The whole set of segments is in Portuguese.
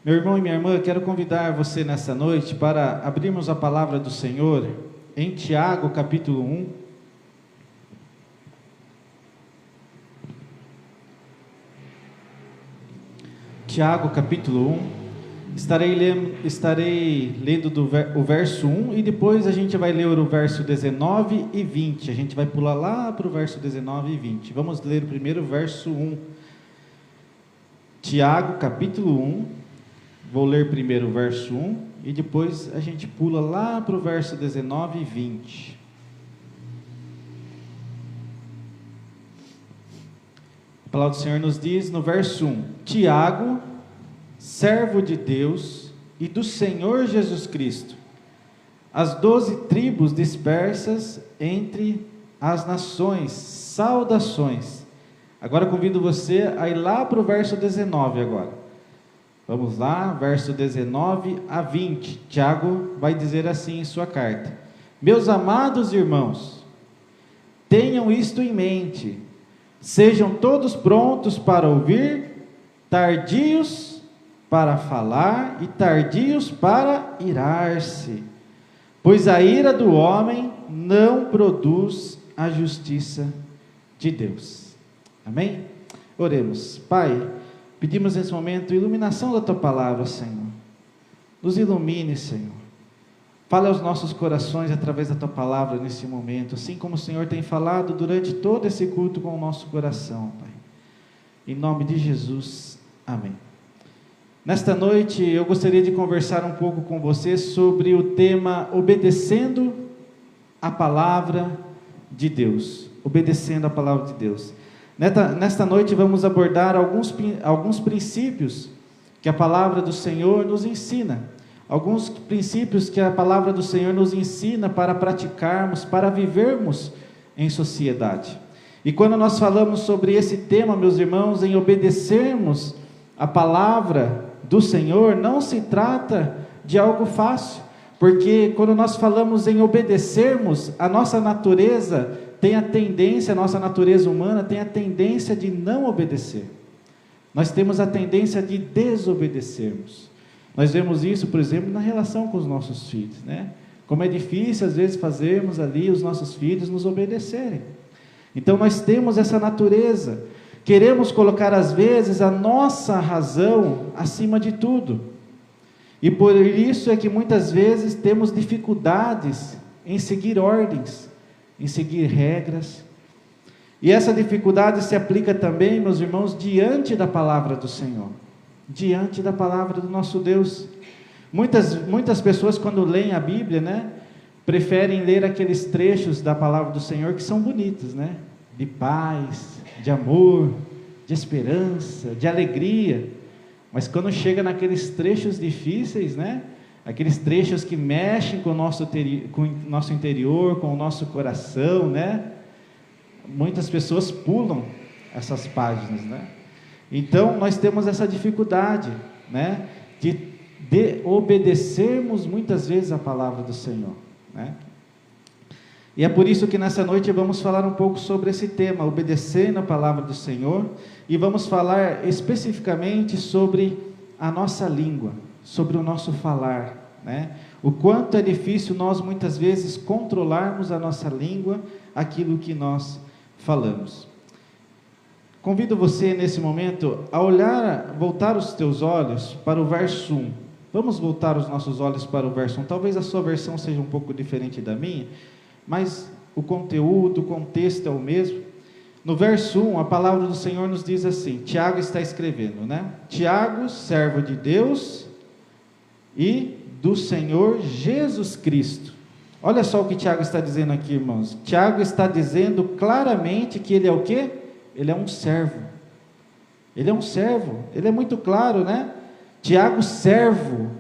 Meu irmão e minha irmã, eu quero convidar você nessa noite para abrirmos a palavra do Senhor em Tiago, capítulo 1. Tiago, capítulo 1. Estarei lendo o verso 1 e depois a gente vai ler o verso 19 e 20. A gente vai pular lá para o verso 19 e 20. Vamos ler o primeiro verso 1. Tiago, capítulo 1. Vou ler primeiro o verso 1 e depois a gente pula lá para o verso 19 e 20. A palavra do Senhor nos diz no verso 1: Tiago, servo de Deus e do Senhor Jesus Cristo, as 12 tribos dispersas entre as nações, saudações. Agora convido você a ir lá para o verso 19 agora. Vamos lá, verso 19 a 20. Tiago vai dizer assim em sua carta: Meus amados irmãos, tenham isto em mente, sejam todos prontos para ouvir, tardios para falar e tardios para irar-se, pois a ira do homem não produz a justiça de Deus. Amém? Oremos. Pai, pedimos nesse momento iluminação da Tua palavra, Senhor. Nos ilumine, Senhor. Fale aos nossos corações através da Tua palavra nesse momento, assim como o Senhor tem falado durante todo esse culto com o nosso coração, Pai. Em nome de Jesus, amém. Nesta noite eu gostaria de conversar um pouco com você sobre o tema obedecendo a palavra de Deus. Obedecendo a palavra de Deus. Nesta noite vamos abordar alguns princípios que a palavra do Senhor nos ensina. Alguns princípios que a palavra do Senhor nos ensina para praticarmos, para vivermos em sociedade. E quando nós falamos sobre esse tema, meus irmãos, em obedecermos a palavra do Senhor, não se trata de algo fácil, porque quando nós falamos em obedecermos, a nossa natureza tem a tendência, a nossa natureza humana tem a tendência de não obedecer. Nós temos a tendência de desobedecermos. Nós vemos isso, por exemplo, na relação com os nossos filhos, né? Como é difícil, às vezes, fazermos ali os nossos filhos nos obedecerem. Então, nós temos essa natureza. Queremos colocar, às vezes, a nossa razão acima de tudo. E por isso é que, muitas vezes, temos dificuldades em seguir ordens, em seguir regras. E essa dificuldade se aplica também, meus irmãos, diante da palavra do Senhor, diante da palavra do nosso Deus. Muitas pessoas, quando leem a Bíblia, né, preferem ler aqueles trechos da palavra do Senhor que são bonitos, né, de paz, de amor, de esperança, de alegria. Mas quando chega naqueles trechos difíceis, né, aqueles trechos que mexem com o nosso interior, com o nosso coração, né? Muitas pessoas pulam essas páginas, né? Então, nós temos essa dificuldade, né? De obedecermos muitas vezes a palavra do Senhor, né? E é por isso que nessa noite vamos falar um pouco sobre esse tema, obedecendo a palavra do Senhor, e vamos falar especificamente sobre a nossa língua, sobre o nosso falar, né? O quanto é difícil nós muitas vezes controlarmos a nossa língua, aquilo que nós falamos. Convido você nesse momento a voltar os teus olhos para o verso 1. Vamos voltar os nossos olhos para o verso 1. Talvez a sua versão seja um pouco diferente da minha, mas o conteúdo, o contexto é o mesmo. No verso 1, a palavra do Senhor nos diz assim, Tiago está escrevendo, né? Tiago, servo de Deus e do Senhor Jesus Cristo. Olha só o que Tiago está dizendo aqui, irmãos. Tiago está dizendo claramente que ele é o quê? Ele é um servo. Ele é um servo. Ele é muito claro, né? Tiago, servo,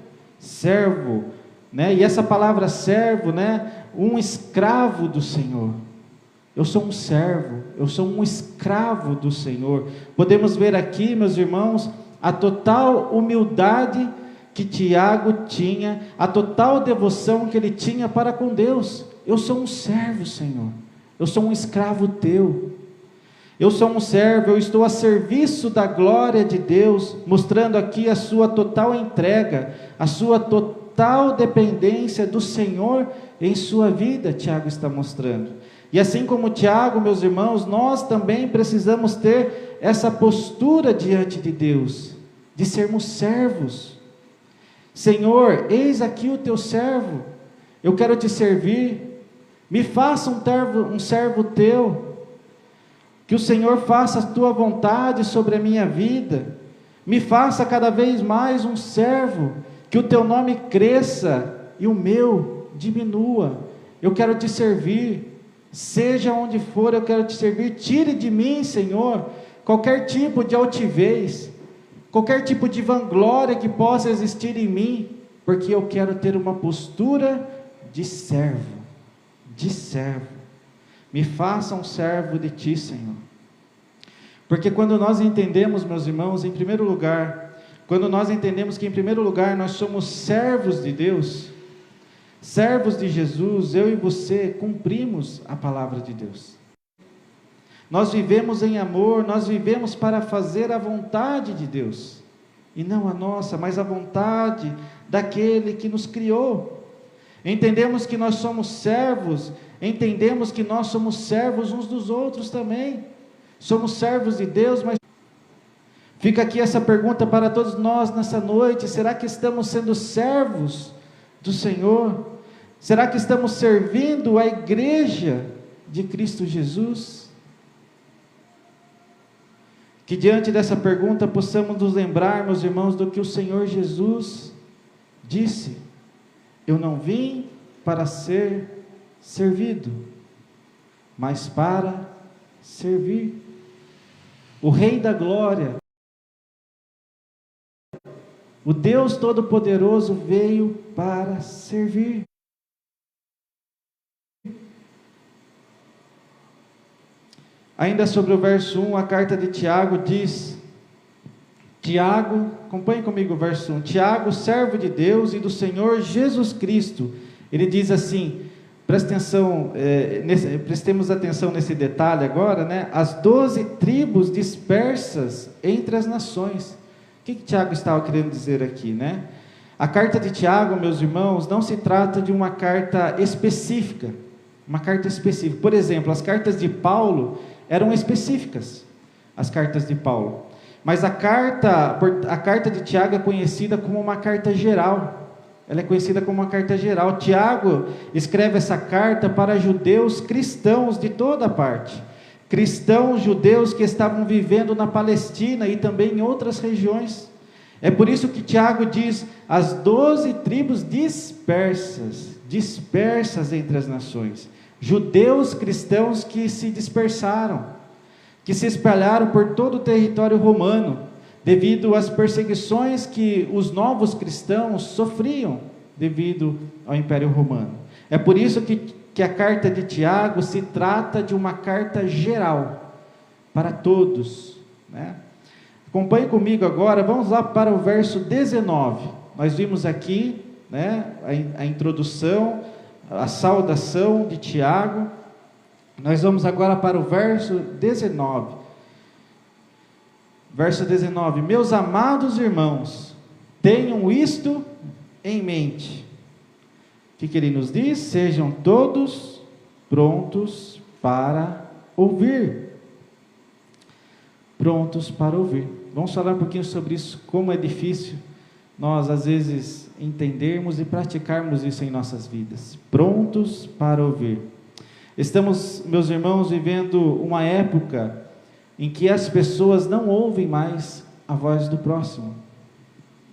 né? E essa palavra servo, né? Um escravo do Senhor. Eu sou um servo, eu sou um escravo do Senhor. Podemos ver aqui, meus irmãos, a total humildade que Tiago tinha, a total devoção que ele tinha para com Deus. Eu sou um servo, Senhor, eu sou um escravo teu. Eu sou um servo, eu estou a serviço da glória de Deus, mostrando aqui a sua total entrega, a sua total dependência do Senhor em sua vida, Tiago está mostrando. E assim como Tiago, meus irmãos, nós também precisamos ter essa postura diante de Deus, de sermos servos. Senhor, eis aqui o teu servo, eu quero te servir, me faça um servo teu, que o Senhor faça a tua vontade sobre a minha vida, me faça cada vez mais um servo, que o teu nome cresça e o meu diminua. Eu quero te servir, seja onde for, eu quero te servir. Tire de mim, Senhor, qualquer tipo de altivez, qualquer tipo de vanglória que possa existir em mim, porque eu quero ter uma postura de servo, de servo. Me faça um servo de ti, Senhor. Porque quando nós entendemos, meus irmãos, em primeiro lugar, quando nós entendemos que em primeiro lugar nós somos servos de Deus, servos de Jesus, eu e você cumprimos a palavra de Deus. Nós vivemos em amor, nós vivemos para fazer a vontade de Deus, e não a nossa, mas a vontade daquele que nos criou. Entendemos que nós somos servos, entendemos que nós somos servos uns dos outros também, somos servos de Deus, mas fica aqui essa pergunta para todos nós nessa noite: será que estamos sendo servos do Senhor? Será que estamos servindo a igreja de Cristo Jesus? Que diante dessa pergunta possamos nos lembrar, meus irmãos, do que o Senhor Jesus disse: eu não vim para ser servido, mas para servir. O Rei da Glória, o Deus Todo-Poderoso, veio para servir. Ainda sobre o verso 1, a carta de Tiago diz, Tiago, acompanhe comigo o verso 1, Tiago, servo de Deus e do Senhor Jesus Cristo, ele diz assim, prestemos atenção nesse detalhe agora, né? As 12 tribos dispersas entre as nações. O que Tiago estava querendo dizer aqui, né? A carta de Tiago, meus irmãos, não se trata de uma carta específica, por exemplo, as cartas de Paulo eram específicas, as cartas de Paulo, mas a carta de Tiago é conhecida como uma carta geral. Ela é conhecida como uma carta geral. Tiago escreve essa carta para judeus cristãos de toda parte, cristãos judeus que estavam vivendo na Palestina e também em outras regiões. É por isso que Tiago diz, as 12 tribos dispersas entre as nações, judeus cristãos que se dispersaram, que se espalharam por todo o território romano, devido às perseguições que os novos cristãos sofriam devido ao Império Romano. É por isso que a carta de Tiago se trata de uma carta geral, para todos, né? Acompanhe comigo agora, vamos lá para o verso 19. Nós vimos aqui, né, a introdução, a saudação de Tiago. Nós vamos agora para o verso 19. Verso 19, meus amados irmãos, tenham isto em mente. O que ele nos diz? Sejam todos prontos para ouvir. Prontos para ouvir. Vamos falar um pouquinho sobre isso, como é difícil nós às vezes entendermos e praticarmos isso em nossas vidas. Prontos para ouvir. Estamos, meus irmãos, vivendo uma época em que as pessoas não ouvem mais a voz do próximo,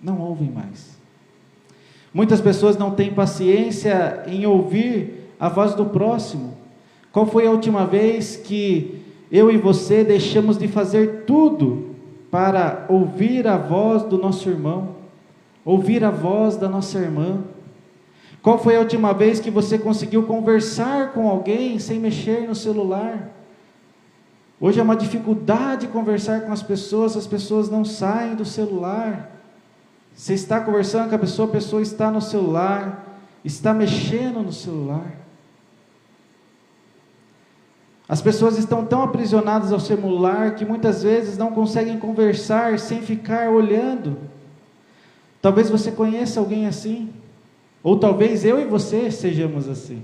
não ouvem mais. Muitas pessoas não têm paciência em ouvir a voz do próximo. Qual foi a última vez que eu e você deixamos de fazer tudo para ouvir a voz do nosso irmão, ouvir a voz da nossa irmã? Qual foi a última vez que você conseguiu conversar com alguém sem mexer no celular? Hoje é uma dificuldade conversar com as pessoas não saem do celular. Você está conversando com a pessoa está no celular, está mexendo no celular. As pessoas estão tão aprisionadas ao celular que muitas vezes não conseguem conversar sem ficar olhando. Talvez você conheça alguém assim, ou talvez eu e você sejamos assim.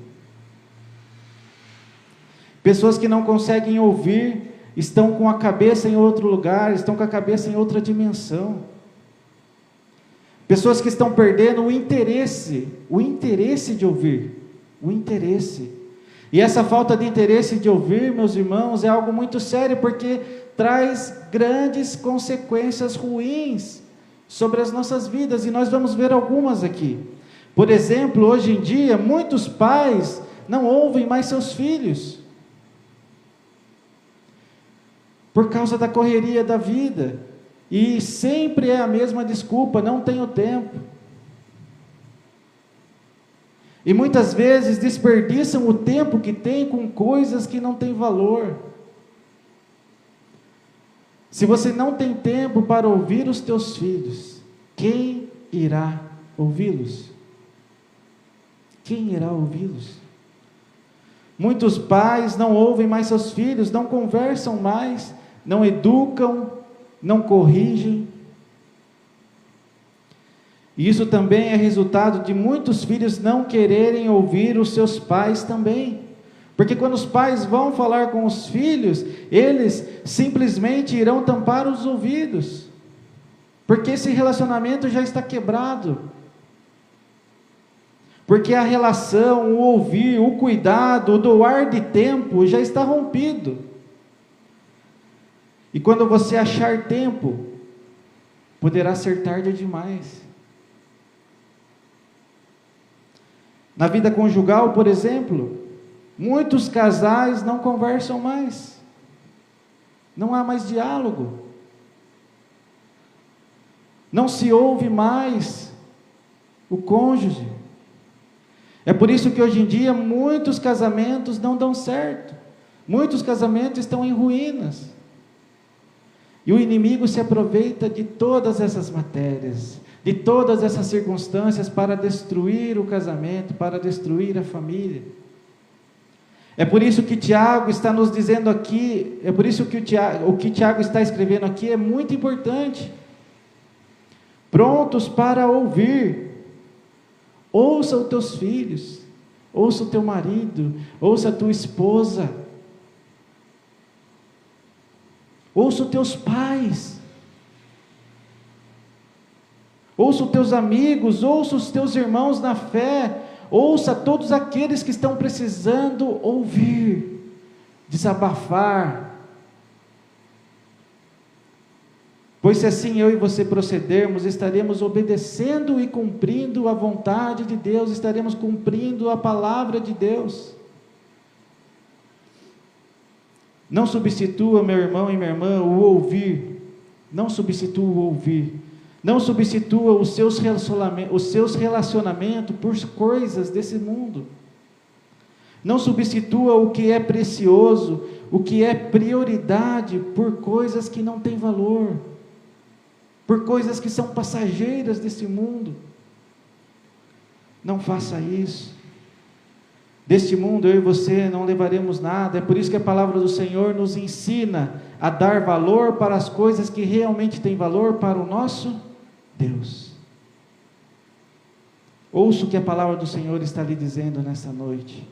Pessoas que não conseguem ouvir, estão com a cabeça em outro lugar, estão com a cabeça em outra dimensão. Pessoas que estão perdendo o interesse de ouvir, o interesse. E essa falta de interesse de ouvir, meus irmãos, é algo muito sério, porque traz grandes consequências ruins sobre as nossas vidas, e nós vamos ver algumas aqui. Por exemplo, hoje em dia, muitos pais não ouvem mais seus filhos, por causa da correria da vida, e sempre é a mesma desculpa: não tenho tempo. E muitas vezes desperdiçam o tempo que tem com coisas que não têm valor. Se você não tem tempo para ouvir os teus filhos, quem irá ouvi-los? Quem irá ouvi-los? Muitos pais não ouvem mais seus filhos, não conversam mais, não educam, não corrigem. E isso também é resultado de muitos filhos não quererem ouvir os seus pais também. Porque quando os pais vão falar com os filhos, eles simplesmente irão tampar os ouvidos, porque esse relacionamento já está quebrado. Porque a relação, o ouvir, o cuidado, o doar de tempo já está rompido. E quando você achar tempo, poderá ser tarde demais. Na vida conjugal, por exemplo, muitos casais não conversam mais. Não há mais diálogo. Não se ouve mais o cônjuge. É por isso que hoje em dia muitos casamentos não dão certo. Muitos casamentos estão em ruínas. E o inimigo se aproveita de todas essas matérias, de todas essas circunstâncias para destruir o casamento, para destruir a família. É por isso que Tiago está nos dizendo aqui, é por isso que o que Tiago está escrevendo aqui é muito importante. Prontos para ouvir. Ouça os teus filhos, ouça o teu marido, ouça a tua esposa, ouça os teus pais, ouça os teus amigos, ouça os teus irmãos na fé, ouça todos aqueles que estão precisando ouvir, desabafar. Pois se assim eu e você procedermos, estaremos obedecendo e cumprindo a vontade de Deus, estaremos cumprindo a palavra de Deus. Não substitua, meu irmão e minha irmã, o ouvir. Não substitua o ouvir. Não substitua os seus relacionamentos por coisas desse mundo. Não substitua o que é precioso, o que é prioridade, por coisas que não têm valor, por coisas que são passageiras desse mundo. Não faça isso. Deste mundo eu e você não levaremos nada. É por isso que a palavra do Senhor nos ensina a dar valor para as coisas que realmente têm valor para o nosso Deus. Ouça o que a palavra do Senhor está lhe dizendo nesta noite.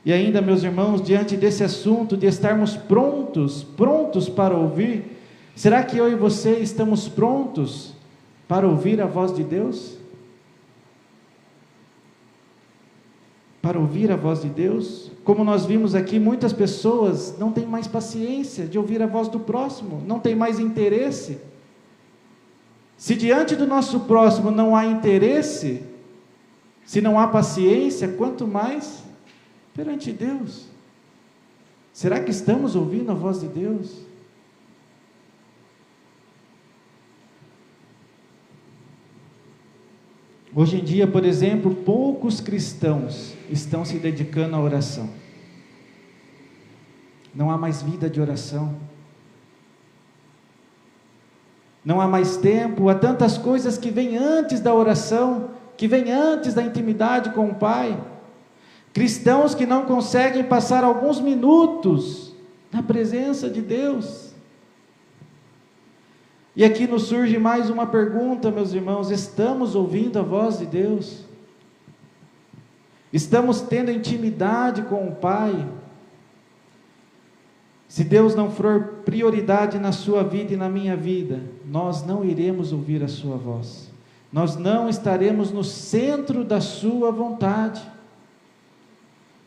E ainda, meus irmãos, diante desse assunto de estarmos prontos para ouvir, será que eu e você estamos prontos para ouvir a voz de Deus? Para ouvir a voz de Deus? Como nós vimos aqui, muitas pessoas não têm mais paciência de ouvir a voz do próximo, não têm mais interesse. Se diante do nosso próximo não há interesse, se não há paciência, quanto mais perante Deus. Será que estamos ouvindo a voz de Deus? Hoje em dia, por exemplo, poucos cristãos estão se dedicando à oração. Não há mais vida de oração. Não há mais tempo, há tantas coisas que vêm antes da oração, que vêm antes da intimidade com o Pai. Cristãos que não conseguem passar alguns minutos na presença de Deus. E aqui nos surge mais uma pergunta, meus irmãos: estamos ouvindo a voz de Deus? Estamos tendo intimidade com o Pai? Se Deus não for prioridade na sua vida e na minha vida, nós não iremos ouvir a sua voz. Nós não estaremos no centro da sua vontade.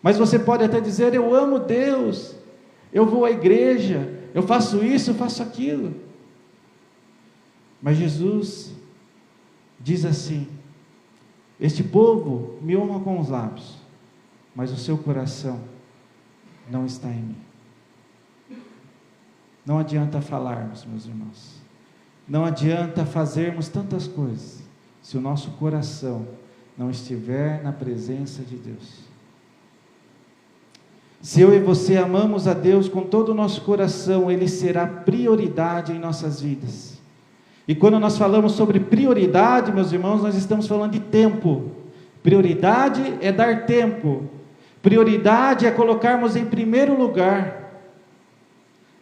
Mas você pode até dizer: eu amo Deus, eu vou à igreja, eu faço isso, eu faço aquilo. Mas Jesus diz assim: este povo me honra com os lábios, mas o seu coração não está em mim. Não adianta falarmos, meus irmãos, não adianta fazermos tantas coisas, se o nosso coração não estiver na presença de Deus. Se eu e você amamos a Deus com todo o nosso coração, Ele será prioridade em nossas vidas. E quando nós falamos sobre prioridade, meus irmãos, nós estamos falando de tempo. Prioridade é dar tempo. Prioridade é colocarmos em primeiro lugar.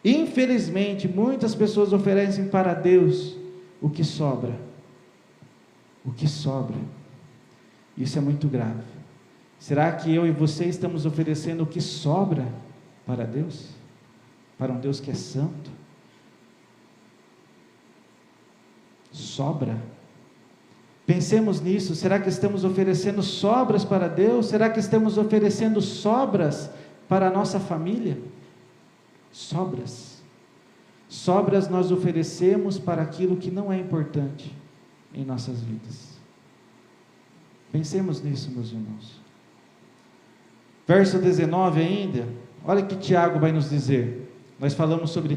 Infelizmente, muitas pessoas oferecem para Deus o que sobra. O que sobra. Isso é muito grave. Será que eu e você estamos oferecendo o que sobra para Deus? Para um Deus que é santo? Sobra? Pensemos nisso. Será que estamos oferecendo sobras para Deus? Será que estamos oferecendo sobras para a nossa família? Sobras. Sobras nós oferecemos para aquilo que não é importante em nossas vidas. Pensemos nisso, meus irmãos. Verso 19 ainda, olha o que Tiago vai nos dizer. Nós falamos sobre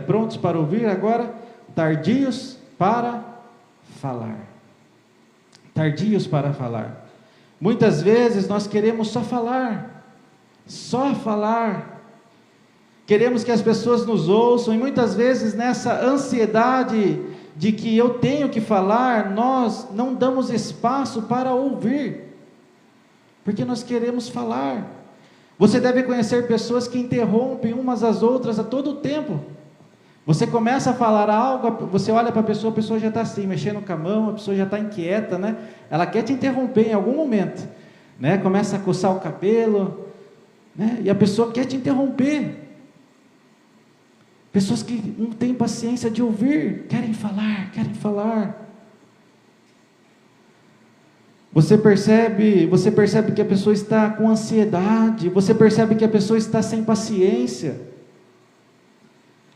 prontos para ouvir, agora tardios para falar. Tardios para falar. Muitas vezes nós queremos só falar. Queremos que as pessoas nos ouçam, e muitas vezes nessa ansiedade de que eu tenho que falar, nós não damos espaço para ouvir, porque nós queremos falar. Você deve conhecer pessoas que interrompem umas às outras a todo tempo. Você começa a falar algo, você olha para a pessoa já está assim, mexendo com a mão, a pessoa já está inquieta, né? Ela quer te interromper em algum momento, né? Começa a coçar o cabelo, né? E a pessoa quer te interromper. Pessoas que não têm paciência de ouvir, querem falar. Você percebe que a pessoa está com ansiedade, você percebe que a pessoa está sem paciência.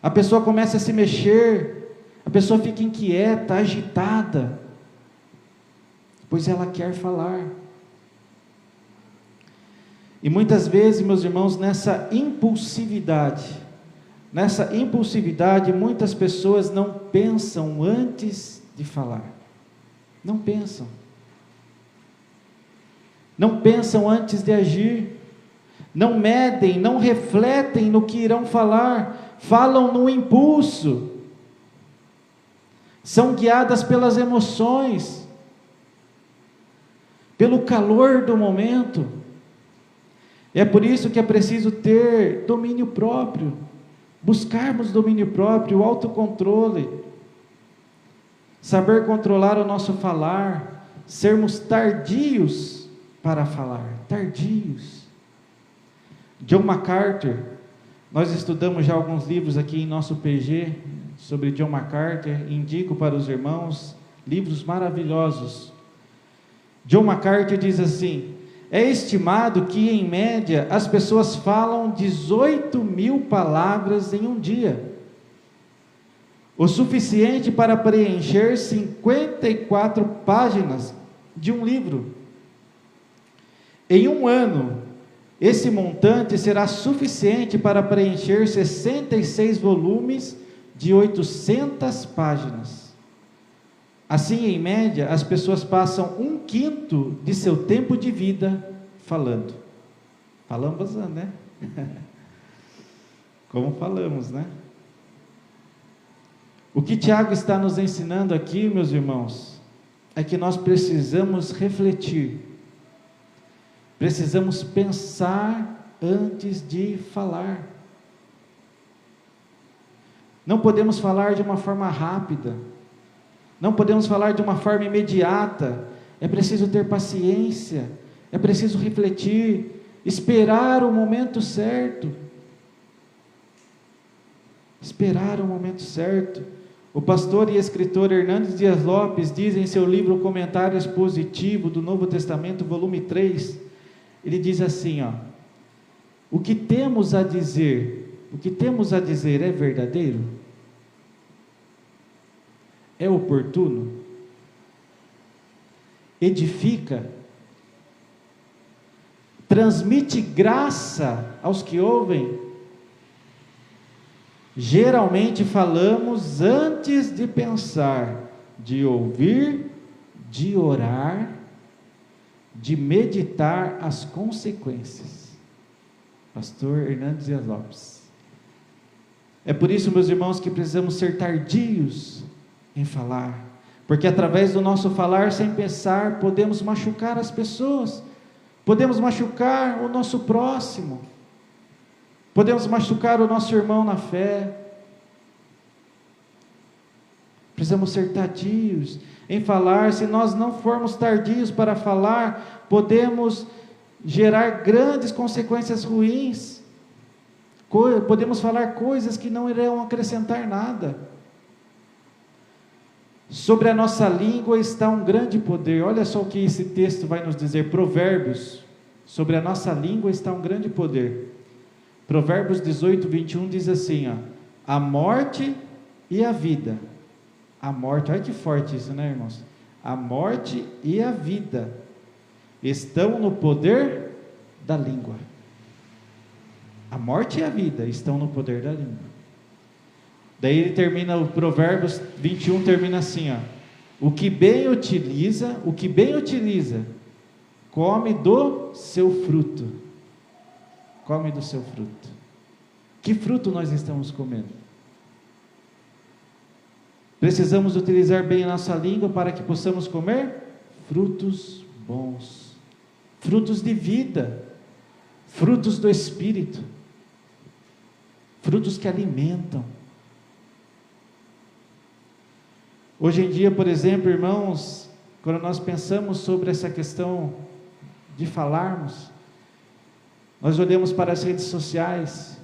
A pessoa começa a se mexer, a pessoa fica inquieta, agitada, pois ela quer falar. E muitas vezes, meus irmãos, nessa impulsividade, muitas pessoas não pensam antes de falar. Não pensam antes de agir, não medem, não refletem no que irão falar, falam no impulso, são guiadas pelas emoções, pelo calor do momento. É por isso que é preciso ter domínio próprio, buscarmos domínio próprio, autocontrole, saber controlar o nosso falar, sermos tardios para falar, tardios. John MacArthur, nós estudamos já alguns livros aqui em nosso PG sobre John MacArthur, indico para os irmãos, livros maravilhosos. John MacArthur diz assim: é estimado que em média as pessoas falam 18.000 palavras em um dia, o suficiente para preencher 54 páginas de um livro. Em um ano, esse montante será suficiente para preencher 66 volumes de 800 páginas. Assim, em média, as pessoas passam 1/5 de seu tempo de vida falando. Falamos, né? Como falamos, né? O que Tiago está nos ensinando aqui, meus irmãos, é que nós precisamos refletir. Precisamos pensar antes de falar. Não podemos falar de uma forma rápida. Não podemos falar de uma forma imediata. É preciso ter paciência. É preciso refletir. Esperar o momento certo. Esperar o momento certo. O pastor e escritor Hernandes Dias Lopes diz em seu livro Comentário Expositivo do Novo Testamento, volume 3, ele diz assim, o que temos a dizer é verdadeiro? É oportuno? Edifica? Transmite graça aos que ouvem? Geralmente falamos antes de pensar, de ouvir, de orar, de meditar as consequências. Pastor Hernandes Dias Lopes. É por isso, meus irmãos, que precisamos ser tardios em falar, porque através do nosso falar sem pensar, podemos machucar as pessoas, podemos machucar o nosso próximo, podemos machucar o nosso irmão na fé. Precisamos ser tardios em falar. Se nós não formos tardios para falar, podemos gerar grandes consequências ruins. Podemos falar coisas que não irão acrescentar nada. Sobre a nossa língua está um grande poder. Olha só o que esse texto vai nos dizer, Provérbios. Sobre a nossa língua está um grande poder. Provérbios 18, 21 diz assim, a morte e a vida. A morte, olha que forte isso, né, irmãos? A morte e a vida estão no poder da língua. A morte e a vida estão no poder da língua. Daí ele termina, o Provérbios 21 termina assim, o que bem utiliza, come do seu fruto. Come do seu fruto. Que fruto nós estamos comendo? Precisamos utilizar bem a nossa língua para que possamos comer frutos bons, frutos de vida, frutos do Espírito, frutos que alimentam. Hoje em dia, por exemplo, irmãos, quando nós pensamos sobre essa questão de falarmos, nós olhamos para as redes sociais,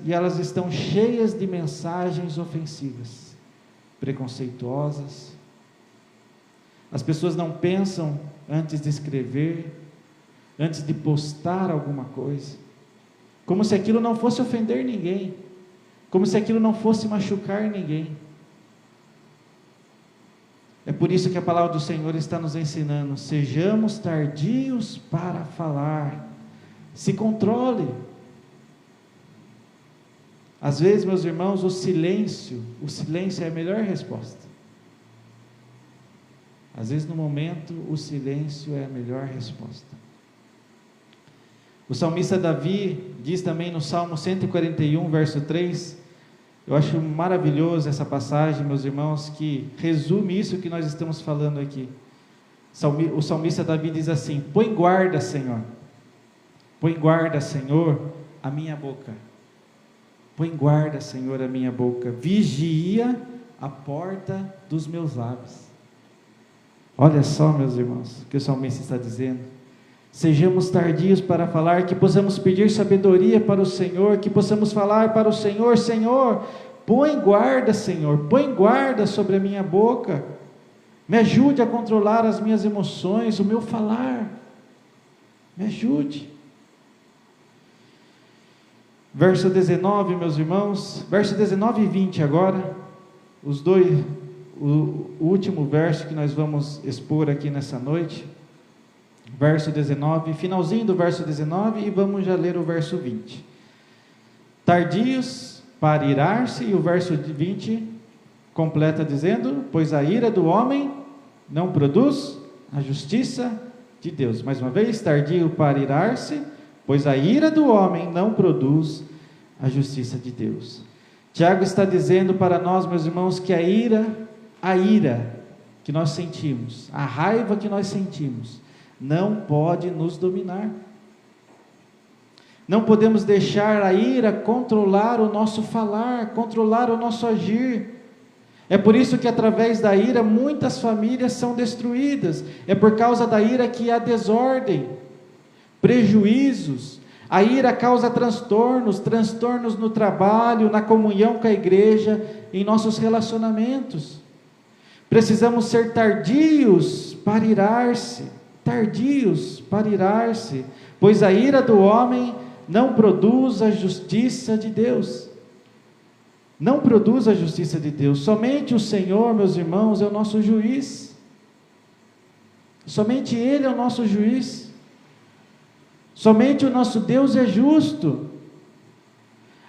e elas estão cheias de mensagens ofensivas, preconceituosas. As pessoas não pensam antes de escrever, antes de postar alguma coisa, como se aquilo não fosse ofender ninguém, como se aquilo não fosse machucar ninguém. É por isso que a palavra do Senhor está nos ensinando, sejamos tardios para falar, se controle. Às vezes, meus irmãos, o silêncio é a melhor resposta. Às vezes, no momento, o silêncio é a melhor resposta. O salmista Davi diz também no Salmo 141, verso 3, eu acho maravilhoso essa passagem, meus irmãos, que resume isso que nós estamos falando aqui. O salmista Davi diz assim, põe guarda, Senhor, a minha boca. Põe guarda, Senhor, a minha boca, vigia a porta dos meus lábios. Olha só, meus irmãos, o que o salmista está dizendo. Sejamos tardios para falar, que possamos pedir sabedoria para o Senhor, que possamos falar para o Senhor, Senhor, põe guarda, Senhor, põe guarda sobre a minha boca, me ajude a controlar as minhas emoções, o meu falar, me ajude. Verso 19, meus irmãos, verso 19 e 20 agora, o último verso que nós vamos expor aqui nessa noite, verso 19, finalzinho do verso 19, e vamos já ler o verso 20. Tardios para irar-se, e o verso 20 completa dizendo, pois a ira do homem não produz a justiça de Deus. Mais uma vez, tardio para irar-se, pois a ira do homem não produz a justiça de Deus. Tiago está dizendo para nós, meus irmãos, que a ira que nós sentimos, a raiva que nós sentimos, não pode nos dominar. Não podemos deixar a ira controlar o nosso falar, controlar o nosso agir. É por isso que através da ira muitas famílias são destruídas. É por causa da ira que há desordem, prejuízos. A ira causa transtornos no trabalho, na comunhão com a igreja, em nossos relacionamentos. Precisamos ser tardios para irar-se, pois a ira do homem não produz a justiça de Deus. Não produz a justiça de Deus. Somente o Senhor, meus irmãos, é o nosso juiz. Somente Ele é o nosso juiz. Somente o nosso Deus é justo.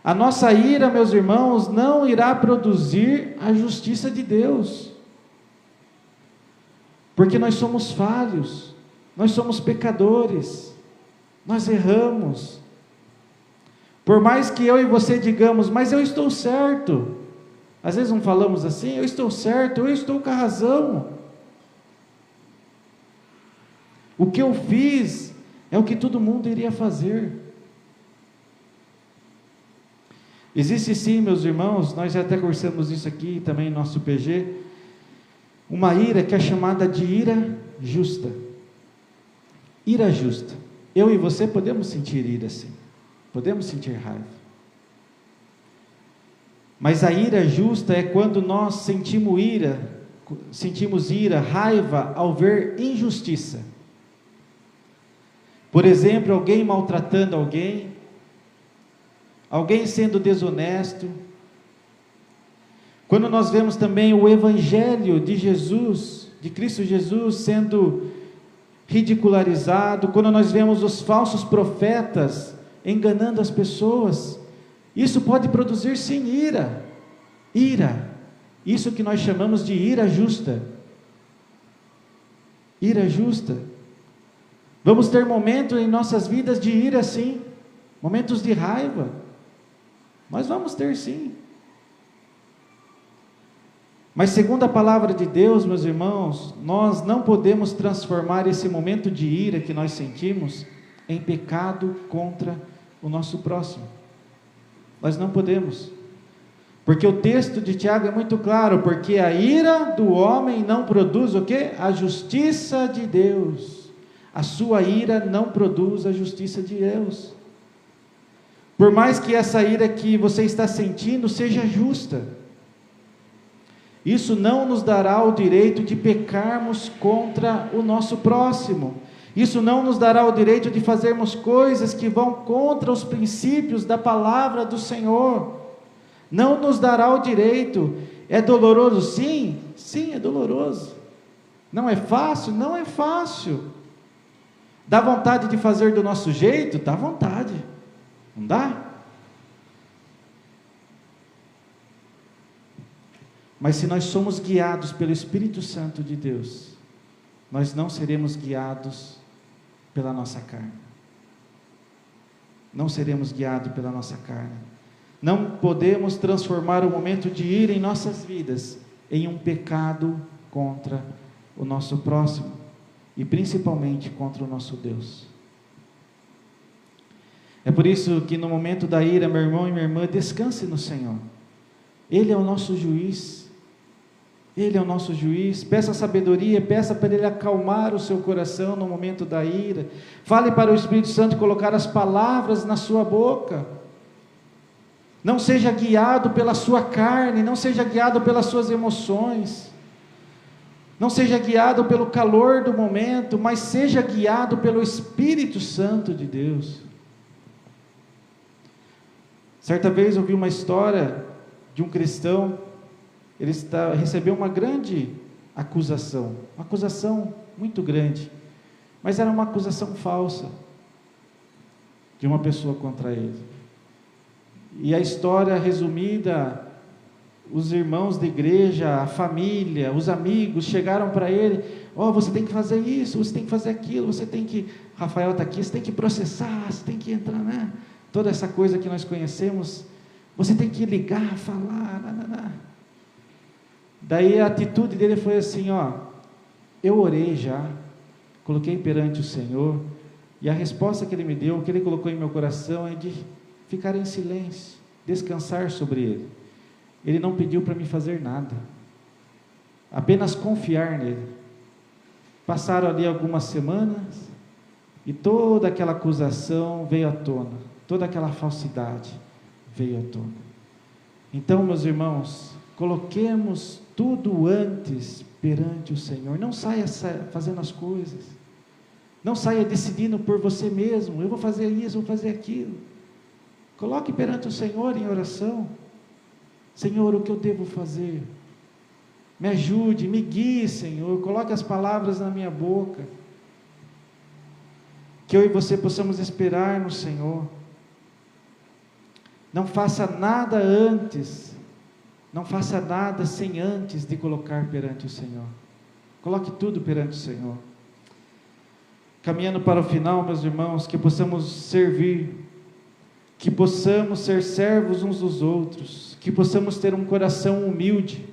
A nossa ira, meus irmãos, não irá produzir a justiça de Deus. Porque nós somos falhos, nós somos pecadores, nós erramos. Por mais que eu e você digamos, mas eu estou certo. Às vezes não falamos assim, eu estou certo, eu estou com a razão. O que eu fiz é o que todo mundo iria fazer. Existe sim, meus irmãos, nós já até conversamos isso aqui também no nosso PG, uma ira que é chamada de ira justa. Ira justa. Eu e você podemos sentir ira sim. Podemos sentir raiva. Mas a ira justa é quando nós sentimos ira, raiva ao ver injustiça. Por exemplo, alguém maltratando alguém sendo desonesto. Quando nós vemos também o Evangelho de Jesus, de Cristo Jesus, sendo ridicularizado, quando nós vemos os falsos profetas enganando as pessoas, isso pode produzir sim ira, isso que nós chamamos de ira justa. Ira justa. Vamos ter momentos em nossas vidas de ira sim, momentos de raiva, nós vamos ter sim. Mas segundo a palavra de Deus, meus irmãos, nós não podemos transformar esse momento de ira que nós sentimos em pecado contra o nosso próximo. Nós não podemos. Porque o texto de Tiago é muito claro, porque a ira do homem não produz o quê? A justiça de Deus. A sua ira não produz a justiça de Deus. Por mais que essa ira que você está sentindo seja justa, isso não nos dará o direito de pecarmos contra o nosso próximo. Isso não nos dará o direito de fazermos coisas que vão contra os princípios da palavra do Senhor. Não nos dará o direito. É doloroso? Sim, sim, é doloroso. Não é fácil? Não é fácil. Dá vontade de fazer do nosso jeito? Dá vontade. Não dá? Mas se nós somos guiados pelo Espírito Santo de Deus, nós não seremos guiados pela nossa carne. Não seremos guiados pela nossa carne. Não podemos transformar o momento de ira em nossas vidas em um pecado contra o nosso próximo e principalmente contra o nosso Deus. É por isso que no momento da ira, meu irmão e minha irmã, descanse no Senhor. Ele é o nosso juiz. Ele é o nosso juiz. Peça sabedoria, peça para Ele acalmar o seu coração no momento da ira. Fale para o Espírito Santo colocar as palavras na sua boca. Não seja guiado pela sua carne, não seja guiado pelas suas emoções, não seja guiado pelo calor do momento, mas seja guiado pelo Espírito Santo de Deus. Certa vez eu vi uma história de um cristão. Ele recebeu uma grande acusação, uma acusação muito grande, mas era uma acusação falsa de uma pessoa contra ele. E a história resumida, os irmãos da igreja, a família, os amigos chegaram para ele: você tem que fazer isso, você tem que fazer aquilo, você tem que, Rafael está aqui, você tem que processar, você tem que entrar, né? Toda essa coisa que nós conhecemos, você tem que ligar, falar, Daí a atitude dele foi assim, ó, eu orei já, coloquei perante o Senhor, e a resposta que ele me deu, o que ele colocou em meu coração é de ficar em silêncio, descansar sobre ele. Ele não pediu para me fazer nada, apenas confiar nele. Passaram ali algumas semanas, e toda aquela acusação veio à tona, toda aquela falsidade veio à tona. Então, meus irmãos, coloquemos tudo antes perante o Senhor. Não saia fazendo as coisas, não saia decidindo por você mesmo, eu vou fazer isso, vou fazer aquilo. Coloque perante o Senhor em oração. Senhor, o que eu devo fazer? Me ajude, me guie, Senhor, coloque as palavras na minha boca, que eu e você possamos esperar no Senhor. Não faça nada antes, não faça nada sem antes de colocar perante o Senhor. Coloque tudo perante o Senhor. Caminhando para o final, meus irmãos, que possamos servir, que possamos ser servos uns dos outros, que possamos ter um coração humilde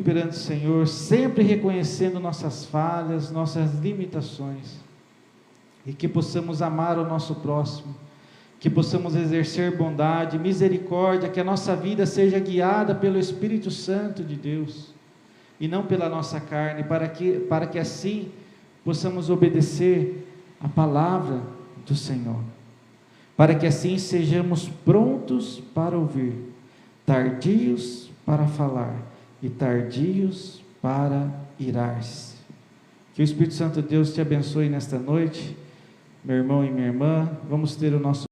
perante o Senhor, sempre reconhecendo nossas falhas, nossas limitações, e que possamos amar o nosso próximo, que possamos exercer bondade, misericórdia, que a nossa vida seja guiada pelo Espírito Santo de Deus, e não pela nossa carne, para que assim possamos obedecer a palavra do Senhor, para que assim sejamos prontos para ouvir, tardios para falar e tardios para irar-se. Que o Espírito Santo de Deus te abençoe nesta noite, meu irmão e minha irmã. Vamos ter o nosso